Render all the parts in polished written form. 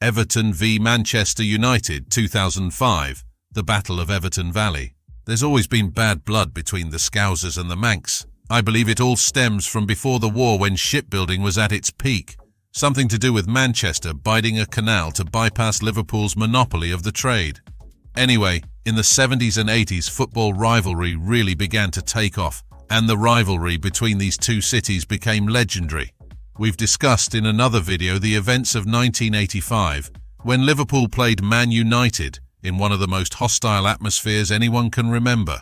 Everton v Manchester United 2005, the Battle of Everton Valley. There's always been bad blood between the Scousers and the Manx. I believe it all stems from before the war when shipbuilding was at its peak. Something to do with Manchester biding a canal to bypass Liverpool's monopoly of the trade. Anyway, in the 70s and 80s, football rivalry really began to take off, and the rivalry between these two cities became legendary. We've discussed in another video the events of 1985, when Liverpool played Man United in one of the most hostile atmospheres anyone can remember.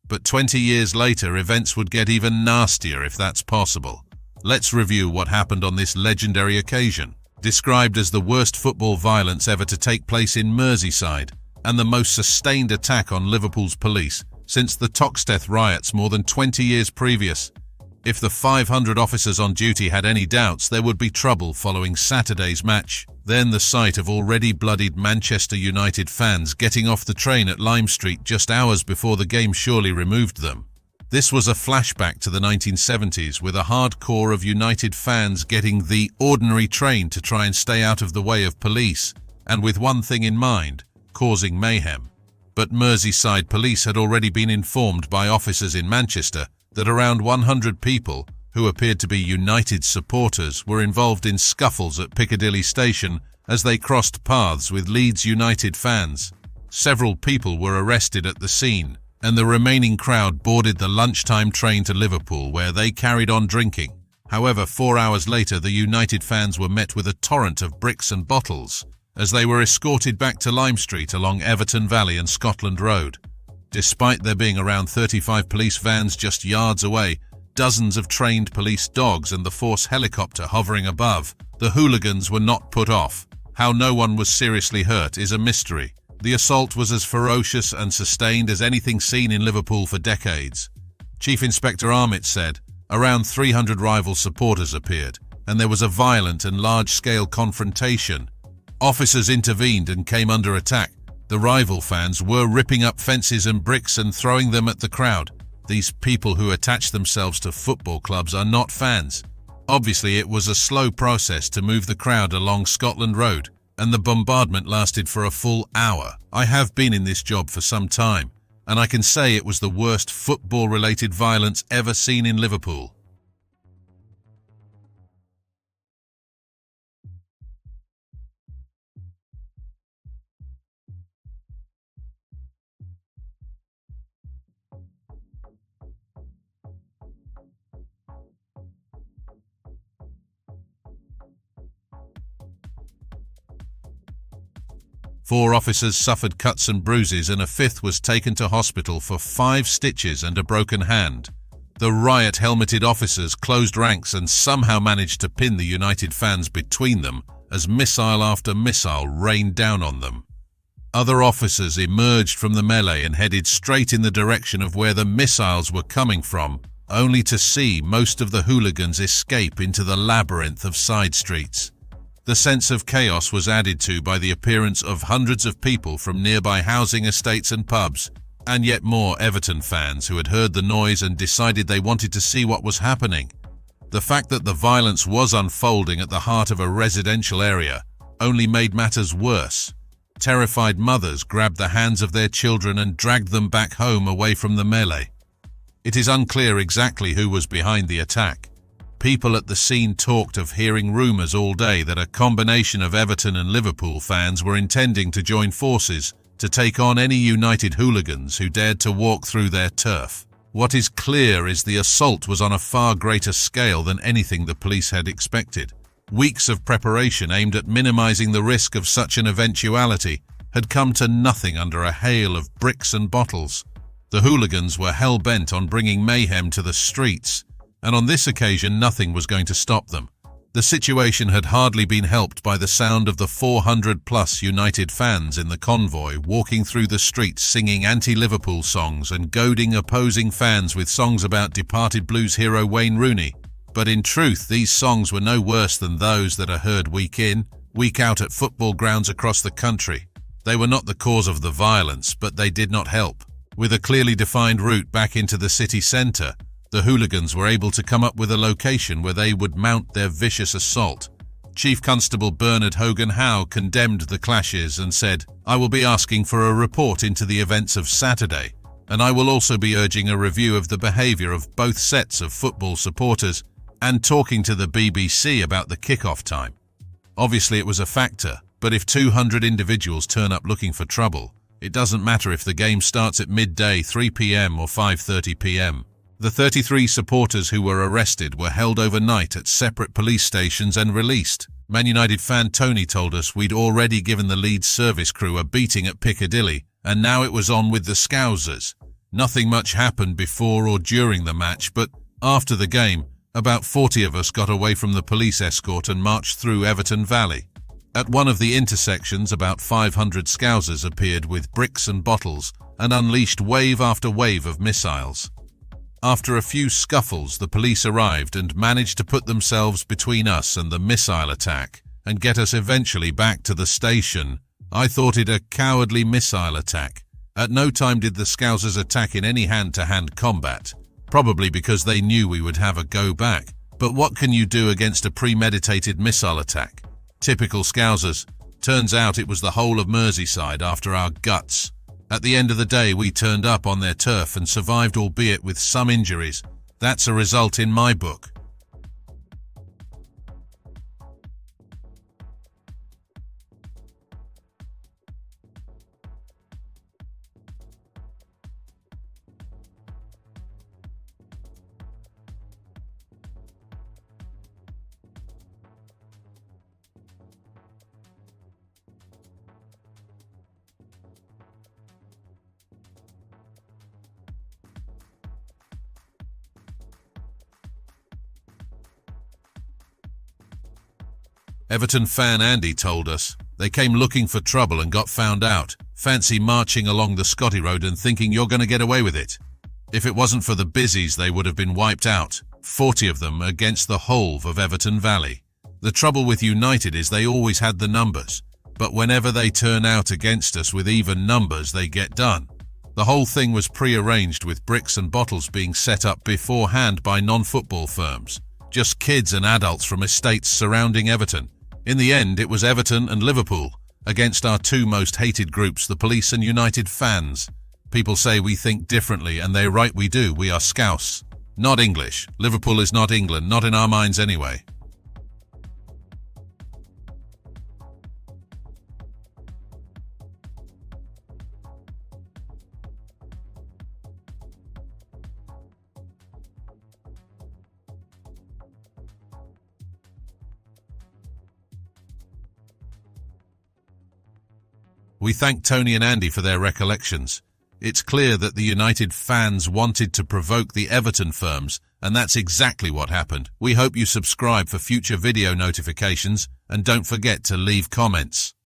But 20 years later, events would get even nastier if that's possible. Let's review what happened on this legendary occasion. Described as the worst football violence ever to take place in Meyseyside, and the most sustained attack on Liverpool's police since the Toxteth riots more than 20 years previous. If the 500 officers on duty had any doubts there would be trouble following Saturday's match, then the sight of already bloodied Manchester United fans getting off the train at Lime Street just hours before the game surely removed them. This was a flashback to the 1970s, with a hardcore of United fans getting the ordinary train to try and stay out of the way of police, and with one thing in mind: causing mayhem. But Meyseyside police had already been informed by officers in Manchester that around 100 people, who appeared to be United supporters, were involved in scuffles at Piccadilly Station as they crossed paths with Leeds United fans. Several people were arrested at the scene, and the remaining crowd boarded the lunchtime train to Liverpool, where they carried on drinking. However, 4 hours later, the United fans were met with a torrent of bricks and bottles as they were escorted back to Lime Street along Everton Valley and Scotland Road. Despite there being around 35 police vans just yards away, dozens of trained police dogs and the force helicopter hovering above, the hooligans were not put off. How no one was seriously hurt is a mystery. The assault was as ferocious and sustained as anything seen in Liverpool for decades. Chief Inspector Armitt said around 300 rival supporters appeared, and there was a violent and large-scale confrontation. Officers intervened and came under attack. The rival fans were ripping up fences and bricks and throwing them at the crowd. These people who attach themselves to football clubs are not fans. Obviously, it was a slow process to move the crowd along Scotland Road, and the bombardment lasted for a full hour. I have been in this job for some time, and I can say it was the worst football-related violence ever seen in Liverpool. Four officers suffered cuts and bruises, and a fifth was taken to hospital for 5 stitches and a broken hand. The riot-helmeted officers closed ranks and somehow managed to pin the United fans between them as missile after missile rained down on them. Other officers emerged from the melee and headed straight in the direction of where the missiles were coming from, only to see most of the hooligans escape into the labyrinth of side streets. The sense of chaos was added to by the appearance of hundreds of people from nearby housing estates and pubs, and yet more Everton fans who had heard the noise and decided they wanted to see what was happening. The fact that the violence was unfolding at the heart of a residential area only made matters worse. Terrified mothers grabbed the hands of their children and dragged them back home away from the melee. It is unclear exactly who was behind the attack. People at the scene talked of hearing rumours all day that a combination of Everton and Liverpool fans were intending to join forces to take on any United hooligans who dared to walk through their turf. What is clear is the assault was on a far greater scale than anything the police had expected. Weeks of preparation aimed at minimising the risk of such an eventuality had come to nothing under a hail of bricks and bottles. The hooligans were hell-bent on bringing mayhem to the streets, and on this occasion nothing was going to stop them. The situation had hardly been helped by the sound of the 400-plus United fans in the convoy walking through the streets singing anti-Liverpool songs and goading opposing fans with songs about departed blues hero Wayne Rooney. But in truth, these songs were no worse than those that are heard week in, week out at football grounds across the country. They were not the cause of the violence, but they did not help. With a clearly defined route back into the city centre, the hooligans were able to come up with a location where they would mount their vicious assault. Chief Constable Bernard Hogan Howe condemned the clashes and said, "I will be asking for a report into the events of Saturday, and I will also be urging a review of the behaviour of both sets of football supporters and talking to the BBC about the kick-off time." Obviously it was a factor, but if 200 individuals turn up looking for trouble, it doesn't matter if the game starts at midday, 3 p.m. or 5:30 p.m. The 33 supporters who were arrested were held overnight at separate police stations and released. Man United fan Tony told us we'd already given the Leeds service crew a beating at Piccadilly, and now it was on with the Scousers. Nothing much happened before or during the match, but after the game, about 40 of us got away from the police escort and marched through Everton Valley. At one of the intersections, about 500 Scousers appeared with bricks and bottles and unleashed wave after wave of missiles. After a few scuffles, the police arrived and managed to put themselves between us and the missile attack and get us eventually back to the station. I thought it a cowardly missile attack. At no time did the Scousers attack in any hand-to-hand combat, probably because they knew we would have a go back. But what can you do against a premeditated missile attack? Typical Scousers. Turns out it was the whole of Meyseyside after our guts. At the end of the day, we turned up on their turf and survived, albeit with some injuries. That's a result in my book. Everton fan Andy told us, "They came looking for trouble and got found out. Fancy marching along the Scotty Road and thinking you're going to get away with it. If it wasn't for the busies, they would have been wiped out, 40 of them against the whole of Everton Valley. The trouble with United is they always had the numbers, but whenever they turn out against us with even numbers, they get done. The whole thing was pre-arranged with bricks and bottles being set up beforehand by non-football firms, just kids and adults from estates surrounding Everton. In the end, it was Everton and Liverpool against our two most hated groups, the police and United fans. People say we think differently, and they're right, we do. We are Scouse. Not English. Liverpool is not England, not in our minds anyway." We thank Tony and Andy for their recollections. It's clear that the United fans wanted to provoke the Everton firms, and that's exactly what happened. We hope you subscribe for future video notifications, and don't forget to leave comments.